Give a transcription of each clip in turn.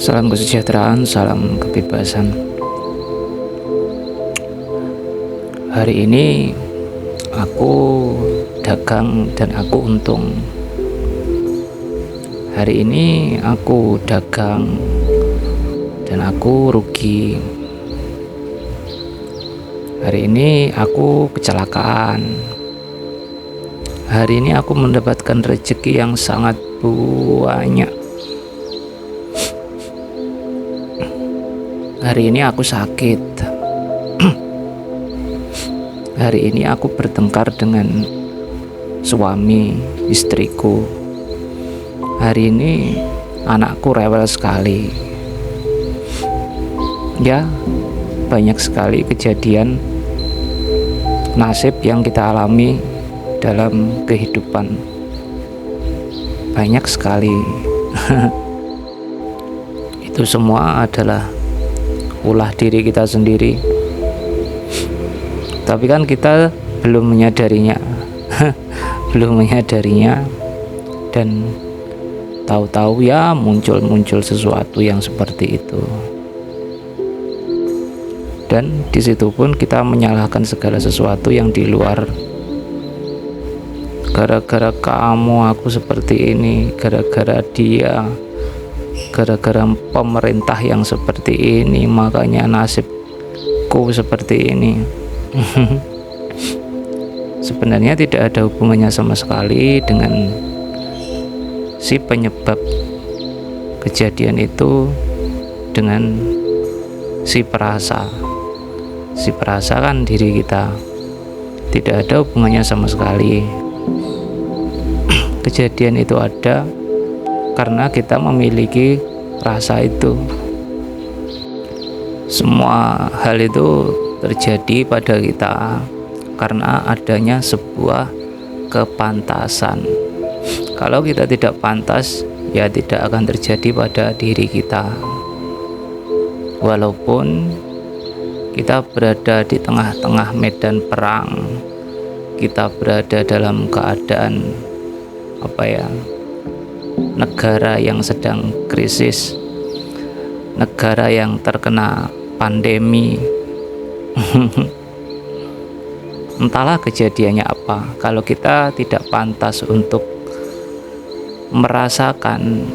Salam kesejahteraan, salam kebebasan. Hari ini aku dagang dan aku untung. Hari ini aku dagang dan aku rugi. Hari ini aku kecelakaan. Hari ini aku mendapatkan rezeki yang sangat banyak. Hari ini aku sakit. Hari ini aku bertengkar dengan suami istriku. Hari ini anakku rewel sekali. Ya, banyak sekali kejadian nasib yang kita alami dalam kehidupan. Banyak sekali. Itu semua adalah ulah diri kita sendiri. Tapi kan kita belum menyadarinya. Belum menyadarinya, dan tahu-tahu ya muncul sesuatu yang seperti itu. Dan di situ pun kita menyalahkan segala sesuatu yang di luar. Gara-gara kamu aku seperti ini, gara-gara dia, gara-gara pemerintah yang seperti ini, makanya nasibku seperti ini. Sebenarnya tidak ada hubungannya sama sekali dengan si penyebab kejadian itu, dengan si perasa. Si perasa kan diri kita, tidak ada hubungannya sama sekali. Kejadian itu ada karena kita memiliki rasa itu. Semua hal itu terjadi pada kita karena adanya sebuah kepantasan. Kalau kita tidak pantas, ya tidak akan terjadi pada diri kita. Walaupun kita berada di tengah-tengah medan perang, kita berada dalam keadaan negara yang sedang krisis, negara yang terkena pandemi. Entahlah kejadiannya apa. Kalau kita tidak pantas untuk merasakan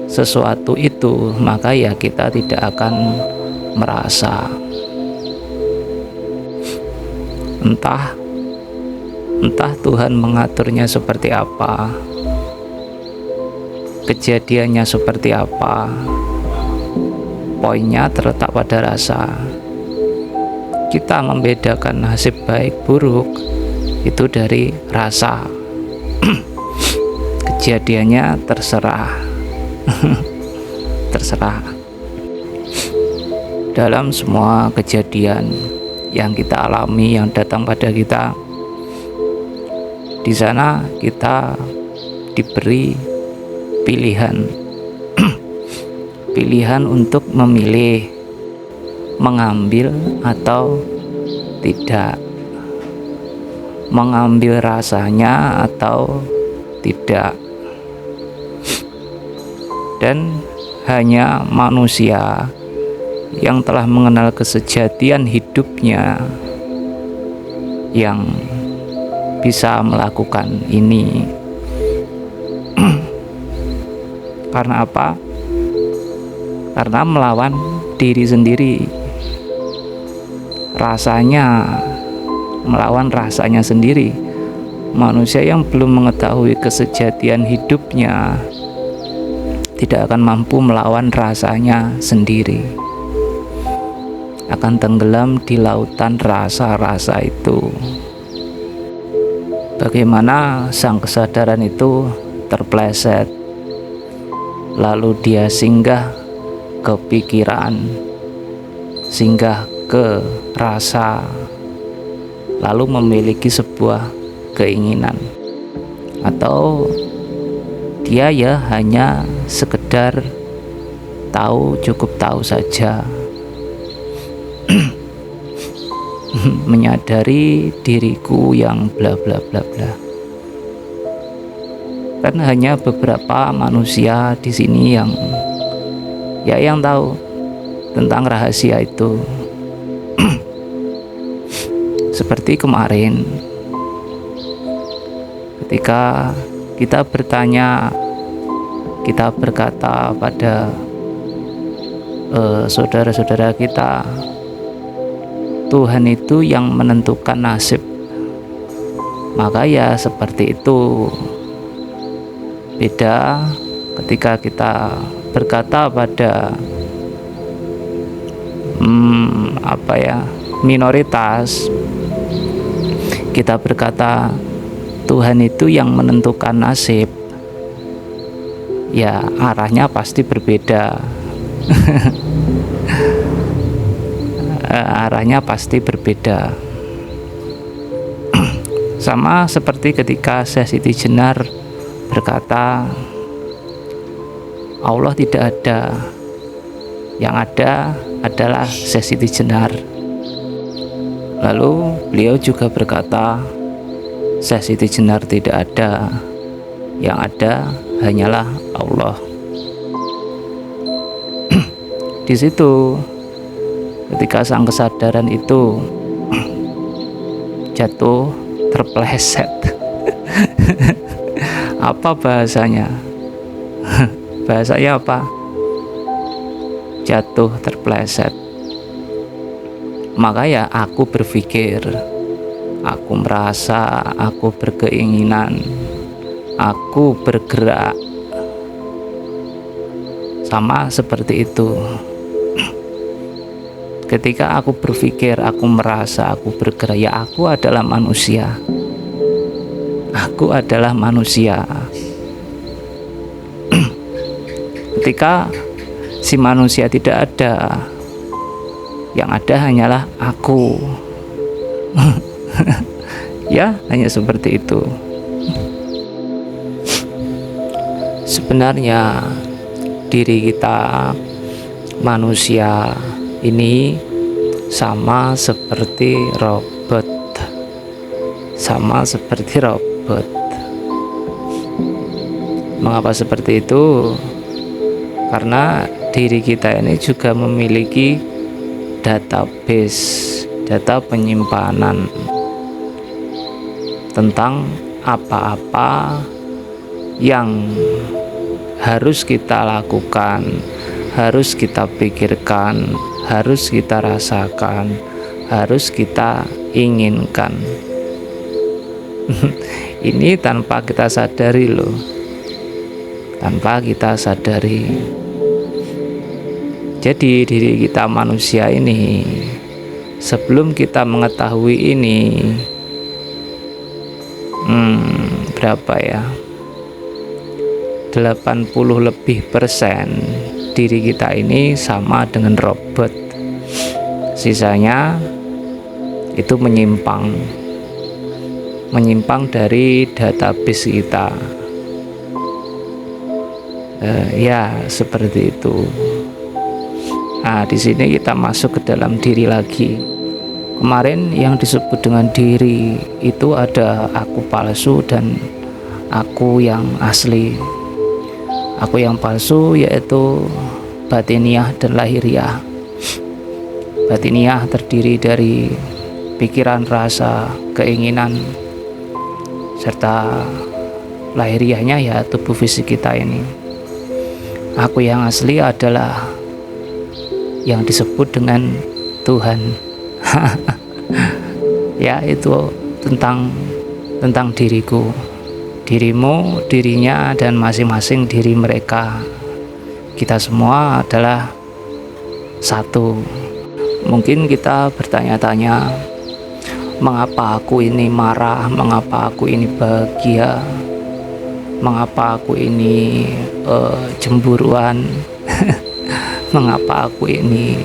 sesuatu itu, maka ya kita tidak akan merasa. Entah Tuhan mengaturnya seperti apa, kejadiannya seperti apa. Poinnya terletak pada rasa. Kita membedakan nasib baik buruk itu dari rasa. Kejadiannya terserah. Terserah. Dalam semua kejadian yang kita alami, yang datang pada kita, di sana kita diberi pilihan. Pilihan untuk memilih, mengambil atau tidak, mengambil rasanya atau tidak. Dan hanya manusia yang telah mengenal kesejatian hidupnya yang bisa melakukan ini. Karena apa? Karena melawan diri sendiri. Rasanya, melawan rasanya sendiri. Manusia yang belum mengetahui kesejatian hidupnya tidak akan mampu melawan rasanya sendiri. Akan tenggelam di lautan rasa-rasa itu. Bagaimana sang kesadaran itu terpleset, lalu dia singgah ke pikiran, singgah ke rasa, lalu memiliki sebuah keinginan, atau dia ya hanya sekedar tahu, cukup tahu saja. Menyadari diriku yang bla bla bla bla. Kan hanya beberapa manusia di sini yang ya yang tahu tentang rahasia itu. Seperti kemarin ketika kita bertanya, kita berkata pada saudara-saudara kita, Tuhan itu yang menentukan nasib. Maka ya seperti itu. Beda ketika kita berkata pada minoritas, kita berkata Tuhan itu yang menentukan nasib, ya arahnya pasti berbeda. Arahnya pasti berbeda. Sama seperti ketika Syekh Siti Jenar berkata Allah tidak ada, yang ada adalah Syekh Siti Jenar. Lalu beliau juga berkata Syekh Siti Jenar tidak ada, yang ada hanyalah Allah. Di situ ketika sang kesadaran itu jatuh terpleset. Apa bahasanya? Bahasanya apa? Jatuh terpleset. Maka ya aku berpikir, aku merasa, aku berkeinginan, aku bergerak. Sama seperti itu. Ketika aku berpikir, aku merasa, aku bergerak, ya aku adalah manusia. Aku adalah manusia. Ketika si manusia tidak ada, yang ada hanyalah aku. Ya, hanya seperti itu. Sebenarnya diri kita manusia ini sama seperti robot. Sama seperti robot. Mengapa seperti itu? Karena diri kita ini juga memiliki database, data penyimpanan tentang apa-apa yang harus kita lakukan, harus kita pikirkan, harus kita rasakan, harus kita inginkan. Ini tanpa kita sadari loh, tanpa kita sadari. Jadi diri kita manusia ini, sebelum kita mengetahui ini, berapa ya, 80% lebih diri kita ini sama dengan robot. Sisanya itu menyimpang dari database kita. Ya seperti itu. Nah, di sini kita masuk ke dalam diri lagi. Kemarin yang disebut dengan diri itu ada aku palsu dan aku yang asli. Aku yang palsu yaitu batiniah dan lahiriah. Batiniah terdiri dari pikiran, rasa, keinginan, serta lahiriahnya ya tubuh fisik kita ini. Aku yang asli adalah yang disebut dengan Tuhan. Ya, itu tentang diriku, dirimu, dirinya, dan masing-masing diri mereka. Kita semua adalah satu. Mungkin kita bertanya-tanya, mengapa aku ini marah, mengapa aku ini bahagia, mengapa aku ini cemburuan, mengapa aku ini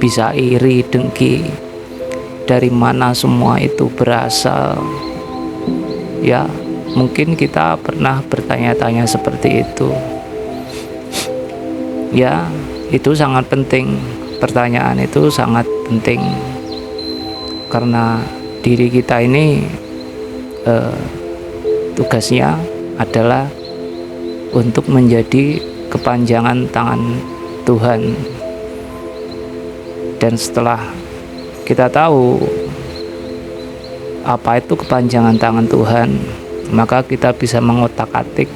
bisa iri, dengki, dari mana semua itu berasal. Ya, mungkin kita pernah bertanya-tanya seperti itu. Ya, itu sangat penting. Pertanyaan itu sangat penting karena diri kita ini tugasnya adalah untuk menjadi kepanjangan tangan Tuhan. Dan setelah kita tahu apa itu kepanjangan tangan Tuhan, maka kita bisa mengotak-atik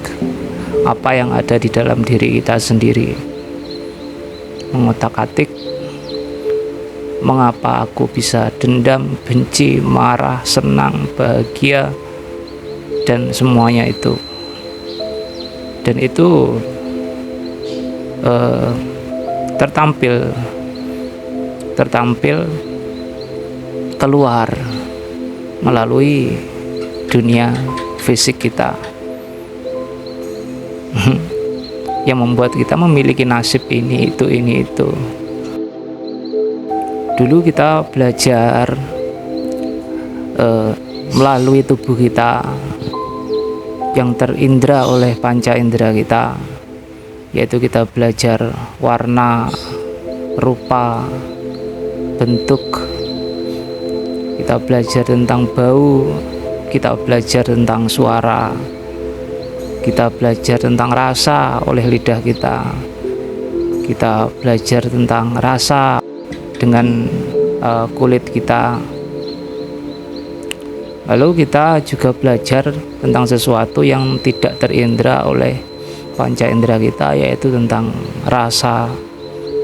apa yang ada di dalam diri kita sendiri. Mengotak-atik mengapa aku bisa dendam, benci, marah, senang, bahagia, dan semuanya itu. Dan itu tertampil keluar melalui dunia fisik kita yang membuat kita memiliki nasib ini itu. Dulu kita belajar melalui tubuh kita yang terindra oleh panca indera kita, yaitu kita belajar warna, rupa, bentuk, kita belajar tentang bau, kita belajar tentang suara, kita belajar tentang rasa oleh lidah kita belajar tentang rasa dengan kulit kita. Lalu kita juga belajar tentang sesuatu yang tidak terindra oleh panca indera kita, yaitu tentang rasa,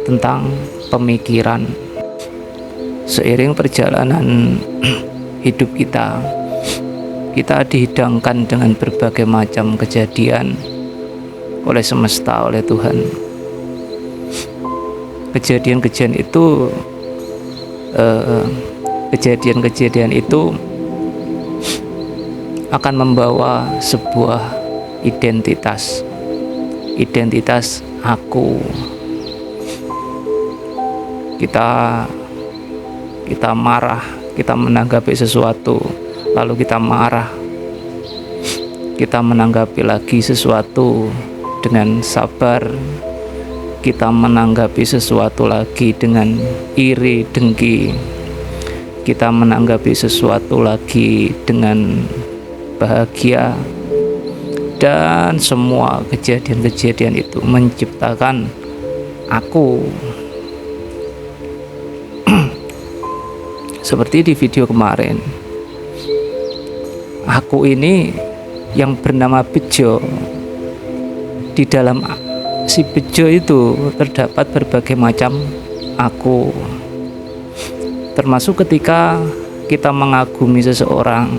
tentang pemikiran. Seiring perjalanan hidup kita dihidangkan dengan berbagai macam kejadian oleh semesta, oleh Tuhan. Kejadian-kejadian itu akan membawa sebuah identitas aku. Kita marah, kita menanggapi sesuatu, lalu kita marah, kita menanggapi lagi sesuatu dengan sabar, kita menanggapi sesuatu lagi dengan iri, dengki, kita menanggapi sesuatu lagi dengan bahagia. Dan semua kejadian-kejadian itu menciptakan aku. Seperti di video kemarin, aku ini yang bernama Bejo. Di dalam si Bejo itu terdapat berbagai macam aku. Termasuk ketika kita mengagumi seseorang,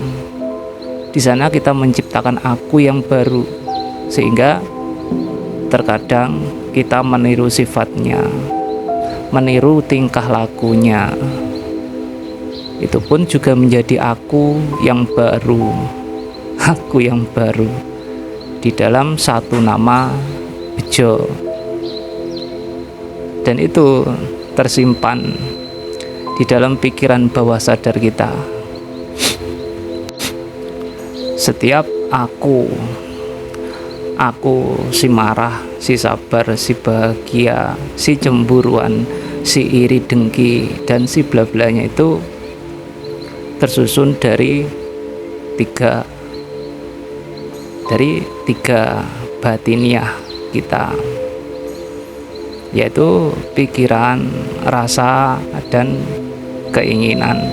di sana kita menciptakan aku yang baru, sehingga terkadang kita meniru sifatnya, meniru tingkah lakunya. Itu pun juga menjadi aku yang baru di dalam satu nama Bejo. Dan itu tersimpan di dalam pikiran bawah sadar kita. Setiap aku si marah, si sabar, si bahagia, si cemburuan, si iri dengki, dan si bla-blanya itu tersusun dari tiga batiniah kita, yaitu pikiran, rasa, dan keinginan.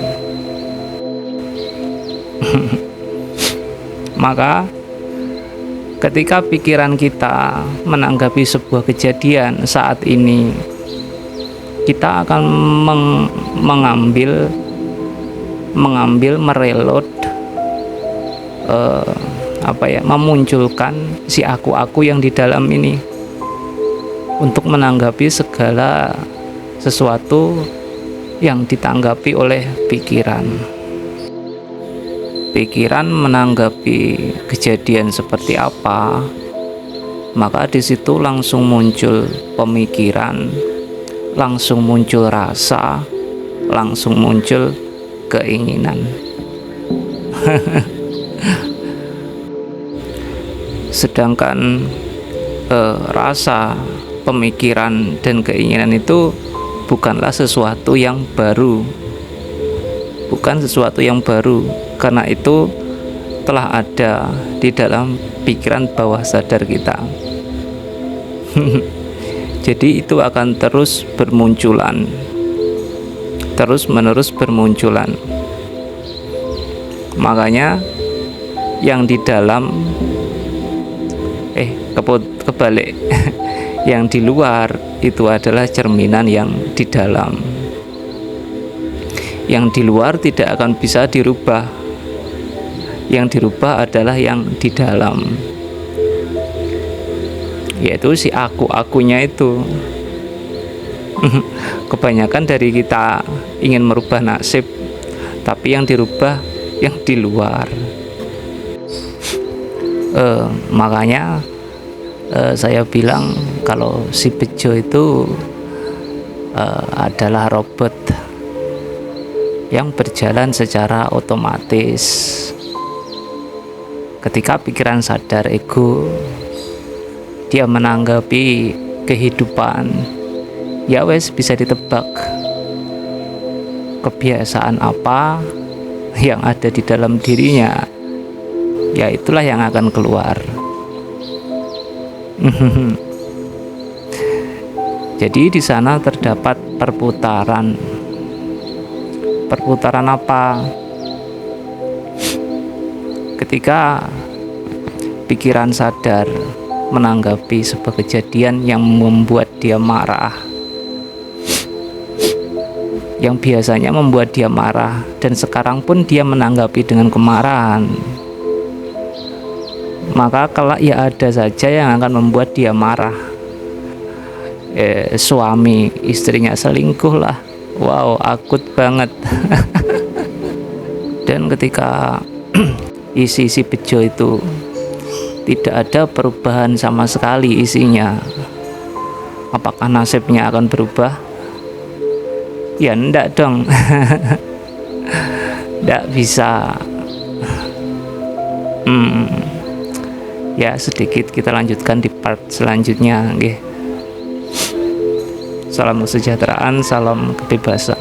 Maka ketika pikiran kita menanggapi sebuah kejadian saat ini, kita akan mereload, memunculkan si aku yang di dalam ini untuk menanggapi segala sesuatu yang ditanggapi oleh pikiran. Pikiran menanggapi kejadian seperti apa, maka di situ langsung muncul pemikiran, langsung muncul rasa, langsung muncul keinginan. Sedangkan rasa, pemikiran, dan keinginan itu bukanlah sesuatu yang baru, karena itu telah ada di dalam pikiran bawah sadar kita. Jadi itu akan terus bermunculan, terus menerus bermunculan. Makanya yang di dalam kebalik yang di luar itu adalah cerminan yang di dalam. Yang di luar tidak akan bisa dirubah. Yang dirubah adalah yang di dalam, yaitu si aku-akunya itu. Kebanyakan dari kita ingin merubah nasib, tapi yang dirubah yang di luar. Makanya saya bilang kalau si Bejo itu adalah robot yang berjalan secara otomatis. Ketika pikiran sadar ego dia menanggapi kehidupan, ya wes bisa ditebak kebiasaan apa yang ada di dalam dirinya, ya itulah yang akan keluar. Jadi di sana terdapat perputaran. Perputaran apa? Ketika pikiran sadar menanggapi sebuah kejadian yang membuat dia marah, yang biasanya membuat dia marah, dan sekarang pun dia menanggapi dengan kemarahan, maka kelak ya ada saja yang akan membuat dia marah. Suami istrinya selingkuh lah, wow, akut banget. Dan ketika isi Bejo itu tidak ada perubahan sama sekali isinya, apakah nasibnya akan berubah? Ya enggak dong. Enggak bisa. Ya sedikit kita lanjutkan di part selanjutnya, nggih. Salam kesejahteraan, salam kebebasan.